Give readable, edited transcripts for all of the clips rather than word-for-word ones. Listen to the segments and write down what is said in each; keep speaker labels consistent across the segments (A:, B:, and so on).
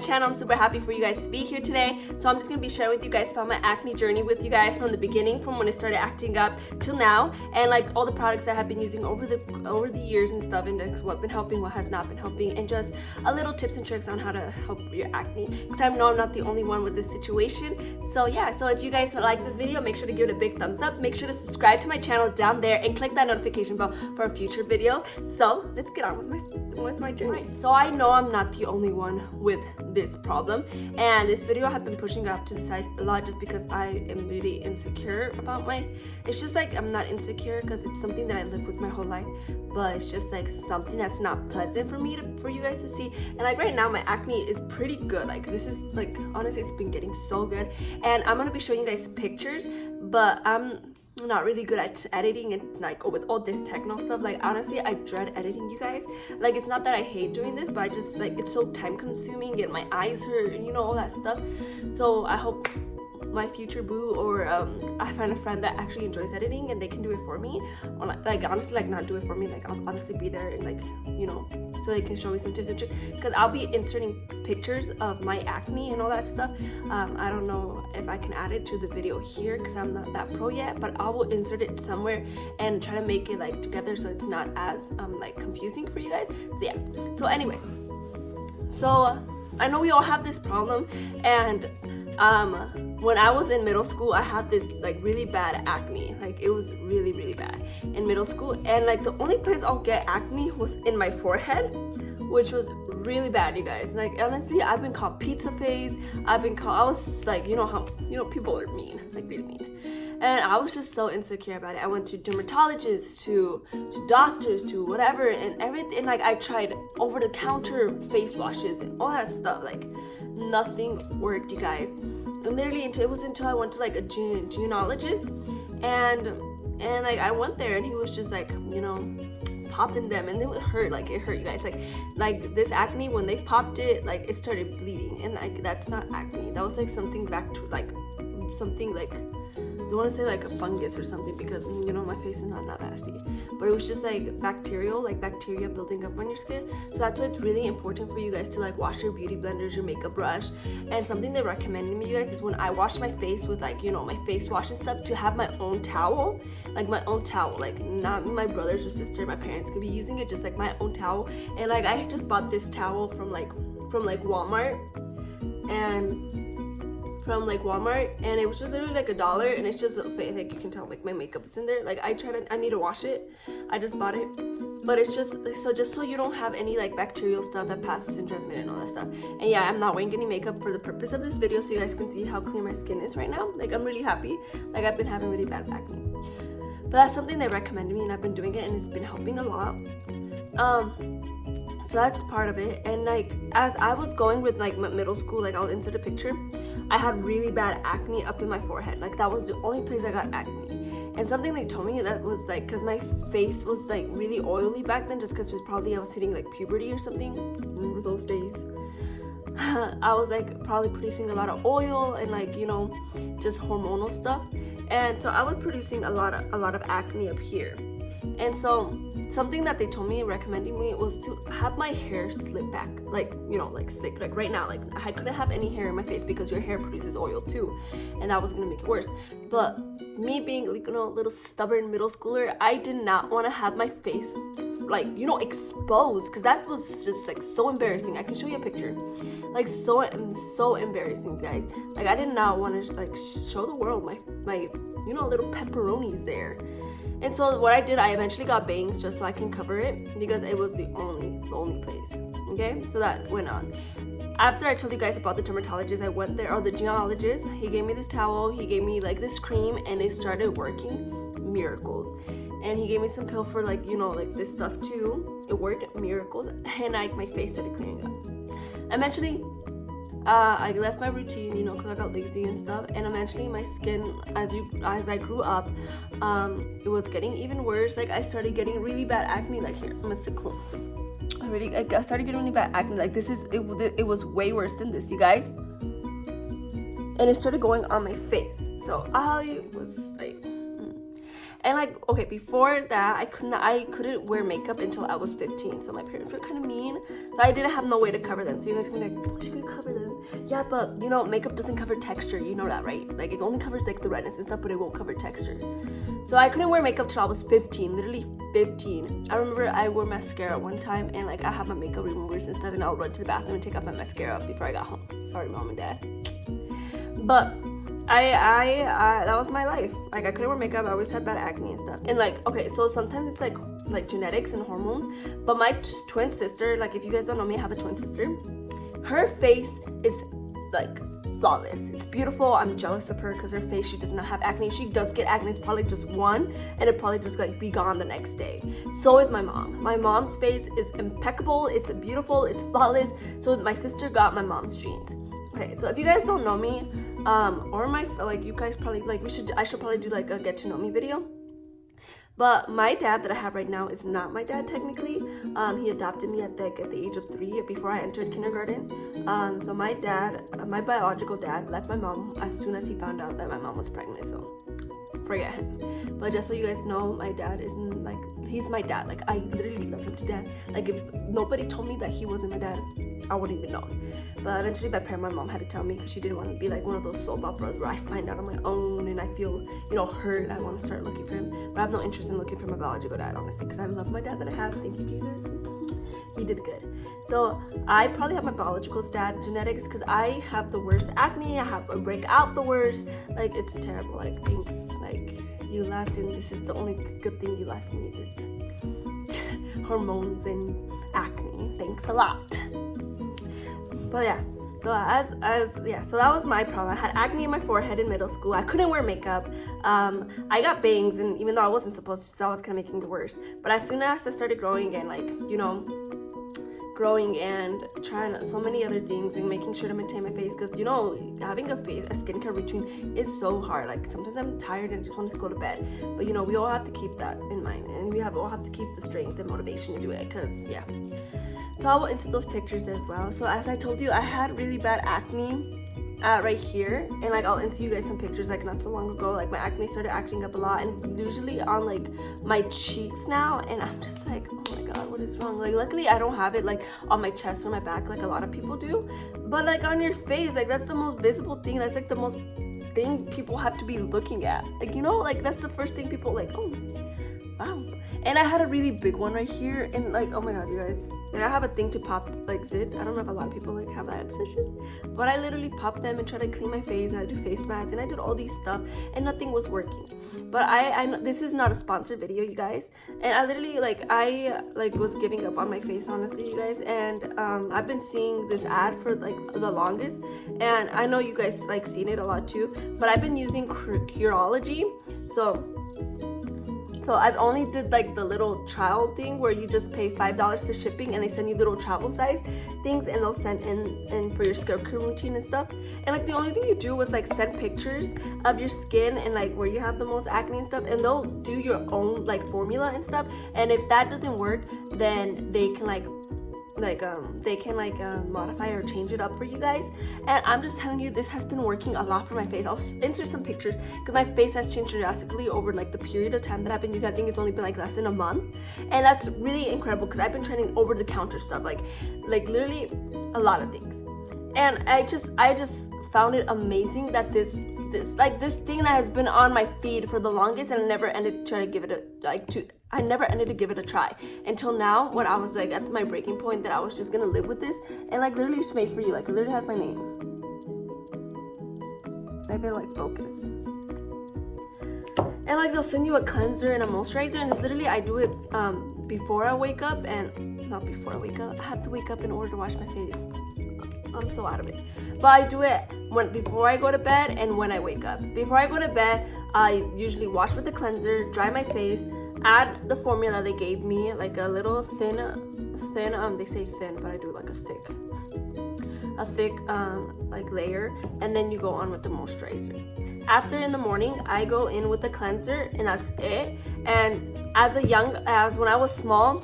A: channel. I'm super happy for you guys to be here today. So I'm just going to be sharing with you guys about my acne journey with you guys from the beginning, from when it started acting up till now, and like all the products I have been using over the years and stuff, and what been helping, what has not been helping, and just a little tips and tricks on how to help your acne, because I know I'm not the only one with this situation. So yeah, so if you guys like this video, make sure to give it a big thumbs up. Make sure to subscribe to my channel down there and click that notification bell for future videos. So let's get on with my journey. So I know I'm not the only one with this problem, and this video I have been pushing up to the side a lot just because I am really insecure about it's just like I'm not insecure because it's something that I live with my whole life, but it's just like something that's not pleasant for you guys to see. And like right now my acne is pretty good. Like this is like, honestly, it's been getting so good, and I'm gonna be showing you guys pictures, but I'm not really good at editing and like with all this techno stuff. Like honestly, I dread editing, you guys. Like it's not that I hate doing this, but I just like it's so time consuming and my eyes hurt and all that stuff. So I hope my future boo or I find a friend that actually enjoys editing and they can do it for me, or like honestly, like not do it for me, like I'll honestly be there and like so they can show me some tips and tricks, because I'll be inserting pictures of my acne and all that stuff. I don't know if I can add it to the video here because I'm not that pro yet, but I will insert it somewhere and try to make it like together so it's not as like confusing for you guys. So yeah, so anyway, so I know we all have this problem, and when I was in middle school, I had this like really bad acne. Like it was really bad in middle school, and like the only place I'll get acne was in my forehead, which was really bad, you guys. Like honestly, I've been called pizza face. I was like, how people are mean, like really mean. And I was just so insecure about it. I went to dermatologists, to doctors, to whatever, and everything. Like I tried over-the-counter face washes and all that stuff. Like nothing worked, you guys. And literally, it was until I went to like a gynecologist, and like I went there, and he was just like, popping them, and it would hurt. Like it hurt, you guys. Like this acne, when they popped it, like it started bleeding, and like that's not acne. That was like something back to like something like, I want to say like a fungus or something, because my face is not nasty, but it was just like bacteria building up on your skin. So that's why it's really important for you guys to like wash your beauty blenders, your makeup brush. And something they recommended me, you guys, is when I wash my face with like my face wash and stuff, to have my own towel, like not my brothers or sister, my parents could be using it, just like my own towel. And like I just bought this towel from Walmart, and it was just literally like $1, and it's just like you can tell like my makeup is in there. Like I need to wash it. I just bought it, but it's just so you don't have any like bacterial stuff that passes and transmit and all that stuff. And yeah, I'm not wearing any makeup for the purpose of this video, so you guys can see how clear my skin is right now. Like I'm really happy. Like I've been having really bad acne, but that's something they recommended me, and I've been doing it, and it's been helping a lot. So that's part of it. And like as I was going with like my middle school, like I'll insert a picture, I had really bad acne up in my forehead. Like that was the only place I got acne. And something they told me that was like, because my face was like really oily back then, just because it was probably I was hitting like puberty or something. Remember those days? I was like probably producing a lot of oil and like just hormonal stuff, and so I was producing a lot of acne up here. And so something that they told me, recommending me, was to have my hair slip back, like like slick. Like right now, like I couldn't have any hair in my face because your hair produces oil too, and that was gonna make it worse. But me being like little stubborn middle schooler, I did not want to have my face like exposed, because that was just like so embarrassing. I can show you a picture, like so embarrassing, guys. Like I did not want to like show the world my little pepperonis there. And so what I did, I eventually got bangs just so I can cover it, because it was the only place. Okay, so that went on. After I told you guys about the dermatologist, I went there, or the gynecologist. He gave me this towel, he gave me like this cream, and it started working miracles. And he gave me some pill for like like this stuff too. It worked miracles, and my face started clearing up. Eventually, I left my routine, because I got lazy and stuff, and eventually my skin, as I grew up, it was getting even worse. Like I started getting really bad acne. Like here, I'm gonna sit close. I started getting really bad acne. Like it was way worse than this, you guys. And it started going on my face. So I was like, And like, okay, before that, I couldn't wear makeup until I was 15. So my parents were kind of mean. So I didn't have no way to cover them. So you guys can be like, oh, she could cover them. Yeah, but you know, makeup doesn't cover texture. You know that, right? Like it only covers like the redness and stuff, but it won't cover texture. So I couldn't wear makeup till I was 15, literally 15. I remember I wore mascara one time and like I had my makeup removers and stuff, and I'll run to the bathroom and take off my mascara before I got home. Sorry, mom and dad. But I that was my life. Like I couldn't wear makeup. I always had bad acne and stuff. And like, okay, so sometimes it's like genetics and hormones. But my twin sister, like if you guys don't know me, I have a twin sister. Her face is like flawless. It's beautiful. I'm jealous of her because her face, she does not have acne. She does get acne. It's probably just one, and it probably just like be gone the next day. So is my mom. My mom's face is impeccable. It's beautiful. It's flawless. So my sister got my mom's genes. Okay, so if you guys don't know me, or my, like you guys probably like, I should probably do like a get to know me video. But my dad that I have right now is not my dad technically. He adopted me at the age of 3 before I entered kindergarten. So my dad, my biological dad, left my mom as soon as he found out that my mom was pregnant. So forget him. But just so you guys know, my dad isn't like, he's my dad. Like I literally love him to death. Like if nobody told me that he wasn't my dad, I wouldn't even know. But eventually my mom had to tell me because she didn't want to be like one of those soap operas where I find out on my own and I feel, you know, hurt. I want to start looking for him. But I have no interest in looking for my biological dad, honestly, because I love my dad that I have. Thank you, Jesus. He did good. So I probably have my biological dad genetics because I have the worst acne. I break out the worst. Like it's terrible. Like thanks. Like you laughed and this is the only good thing you left me is hormones and acne. Thanks a lot. But yeah, so that was my problem. I had acne in my forehead in middle school. I couldn't wear makeup. I got bangs, and even though I wasn't supposed to, so I was kind of making it worse. But as soon as I started growing and like, you know, growing and trying so many other things and making sure to maintain my face, because you know, having a skincare routine is so hard. Like sometimes I'm tired and I just want to go to bed, but you know, we all have to keep that in mind, and we all have to keep the strength and motivation to do it, because yeah. So I'll go into those pictures as well. So as I told you, I had really bad acne right here, and like I'll into you guys some pictures like not so long ago. Like my acne started acting up a lot, and usually on like my cheeks now, and I'm just like, oh my god, what is wrong? Like luckily I don't have it like on my chest or my back like a lot of people do, but like on your face, like that's the most visible thing. That's like the most thing people have to be looking at, like, you know, like that's the first thing people like, oh wow. And I had a really big one right here, and like, oh my god, you guys, and I have a thing to pop like zits. I don't know if a lot of people like have that obsession, but I literally popped them and try to clean my face, and I do face masks, and I did all these stuff, and nothing was working. But I know this is not a sponsored video, you guys, and I literally was giving up on my face, honestly, you guys. And I've been seeing this ad for like the longest, and I know you guys like seen it a lot too, but I've been using Curology. So I've only did like the little trial thing where you just pay $5 for shipping, and they send you little travel size things, and they'll send in for your skincare routine and stuff. And like the only thing you do was like send pictures of your skin and like where you have the most acne and stuff, and they'll do your own like formula and stuff. And if that doesn't work, then they can modify or change it up for you guys. And I'm just telling you, this has been working a lot for my face. I'll insert some pictures because my face has changed drastically over like the period of time that I've been using. I think it's only been like less than a month, and that's really incredible because I've been trying over the counter stuff, like literally a lot of things. And I just found it amazing that this thing that has been on my feed for the longest, and I never ended to give it a try until now, when I was like at my breaking point that I was just gonna live with this, and like literally it's made for you. Like it literally has my name. I feel like focus. And like they'll send you a cleanser and a moisturizer, and this literally I do it before I wake up, and not before I wake up. I have to wake up in order to wash my face. I'm so out of it. But I do it before I go to bed and when I wake up. Before I go to bed, I usually wash with the cleanser, dry my face, add the formula they gave me, like a little thin, they say thin, but I do like a thick like layer, and then you go on with the moisturizer. After in the morning, I go in with the cleanser, and that's it. And as when I was small,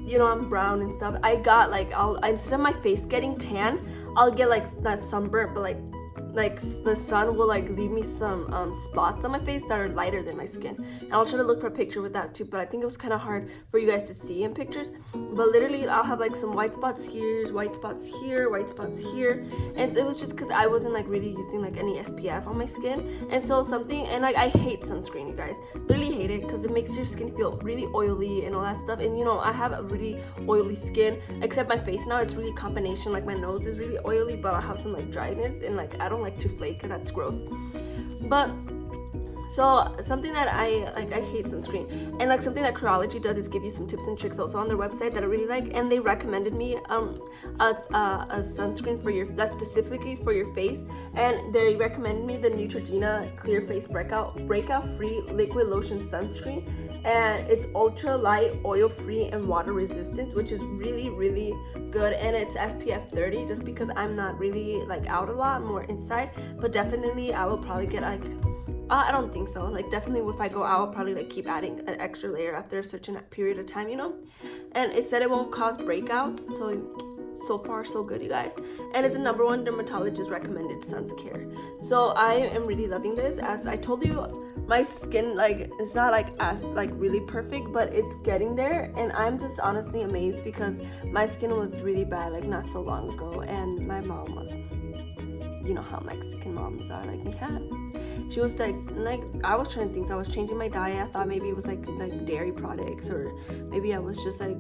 A: you know, I'm brown and stuff, I got like, instead of my face getting tan, I'll get like that sunburnt, but like like the sun will like leave me some spots on my face that are lighter than my skin. And I'll try to look for a picture with that too, but I think it was kind of hard for you guys to see in pictures. But literally I'll have like some white spots here, white spots here, white spots here, and it was just because I wasn't like really using like any SPF on my skin. And so something, and like I hate sunscreen, you guys, literally hate it, because it makes your skin feel really oily and all that stuff. And you know, I have a really oily skin, except my face now, it's really combination. Like my nose is really oily, but I have some like dryness, and like I don't like to flake, and that's gross. But so something that I hate sunscreen, and like something that Curology does is give you some tips and tricks also on their website that I really like. And they recommended me a sunscreen for your, that's specifically for your face, and they recommended me the Neutrogena Clear Face Breakout Free Liquid Lotion Sunscreen, and it's ultra light, oil free, and water resistant, which is really good. And it's SPF 30, just because I'm not really like out a lot, I'm more inside. But definitely I will probably get like, I don't think so. Like definitely if I go out, I'll probably like keep adding an extra layer after a certain period of time, you know. And it said it won't cause breakouts, so far so good, you guys. And it's a #1 dermatologist recommended sun care. So I am really loving this. As I told you, my skin, like, it's not like as like really perfect, but it's getting there. And I'm just honestly amazed, because my skin was really bad like not so long ago, and my mom was, you know how Mexican moms are, like, yeah, she was like I was trying to think, so I was changing my diet. I thought maybe it was like dairy products, or maybe I was just like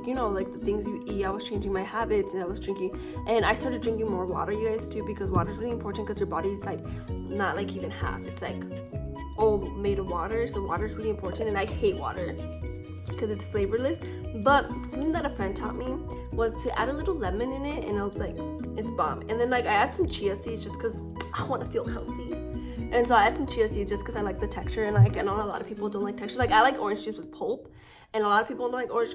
A: you know, like the things you eat. I was changing my habits, and I was drinking, and I started drinking more water, you guys, too, because water is really important, because your body is like not like even half, it's like all made of water. So water is really important, and I hate water because it's flavorless. But something that a friend taught me was to add a little lemon in it, and I was like, it's bomb. And then like I add some chia seeds just because I want to feel healthy. And so I add some chia seeds just because I like the texture, and like I know a lot of people don't like texture. Like I like orange juice with pulp, and a lot of people don't like orange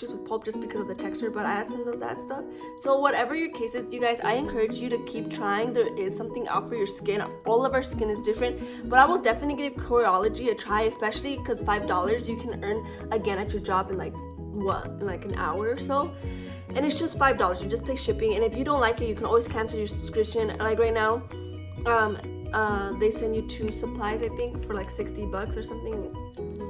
A: juice with pulp just because of the texture, but I add some of that stuff. So whatever your case is, you guys, I encourage you to keep trying. There is something out for your skin. All of our skin is different, but I will definitely give Curology a try, especially because $5 you can earn again at your job in like like an hour or so. And it's just $5. You just pay shipping, and if you don't like it, you can always cancel your subscription. Like right now, they send you 2 supplies, I think, for like $60 or something.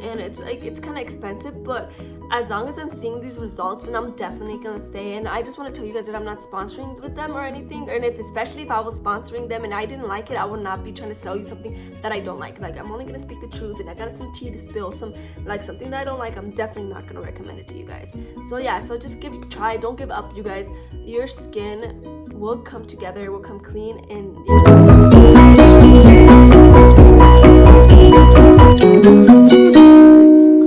A: And it's like, it's kind of expensive, but as long as I'm seeing these results, then I'm definitely gonna stay. And I just want to tell you guys that I'm not sponsoring with them or anything. And especially if I was sponsoring them and I didn't like it, I would not be trying to sell you something that I don't like. Like, I'm only gonna speak the truth, and I got some tea to spill, something that I don't like, I'm definitely not gonna recommend it to you guys. So yeah, so just give it a try. Don't give up, you guys. Your skin will come together, will come clean, and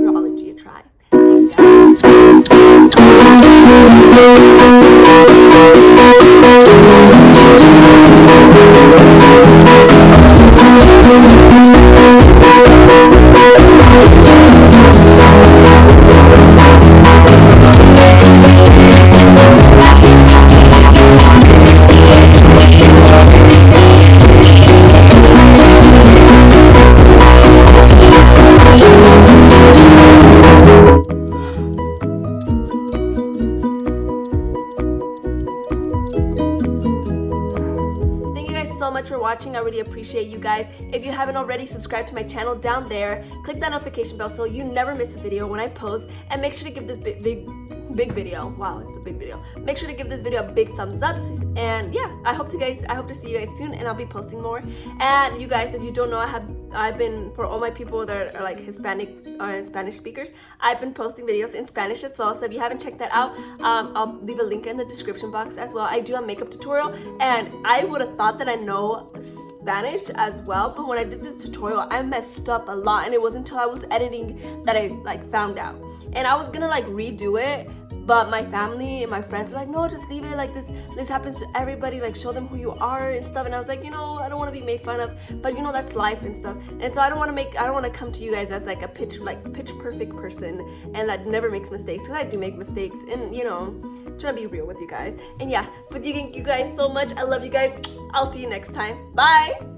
A: Curology a try. So much for watching. I really appreciate you guys. If you haven't already, subscribe to my channel down there. Click that notification bell so you never miss a video when I post, and make sure to give this big video, wow, it's a big video, make sure to give this video a big thumbs up. And yeah, I hope to see you guys soon, and I'll be posting more. And you guys, if you don't know, I've been, for all my people that are like Hispanic or Spanish speakers, I've been posting videos in Spanish as well. So if you haven't checked that out, I'll leave a link in the description box as well. I do a makeup tutorial, and I would have thought that I know Spanish as well, but when I did this tutorial, I messed up a lot, and it wasn't until I was editing that I like found out. And I was gonna like redo it, but my family and my friends were like, no, just leave it like this. This happens to everybody. Like, show them who you are and stuff. And I was like, you know, I don't want to be made fun of, but you know, that's life and stuff. And so I don't want to come to you guys as like a pitch perfect person and that never makes mistakes, because I do make mistakes, and you know, trying to be real with you guys. And yeah, but you guys so much. I love you guys. I'll see you next time. Bye.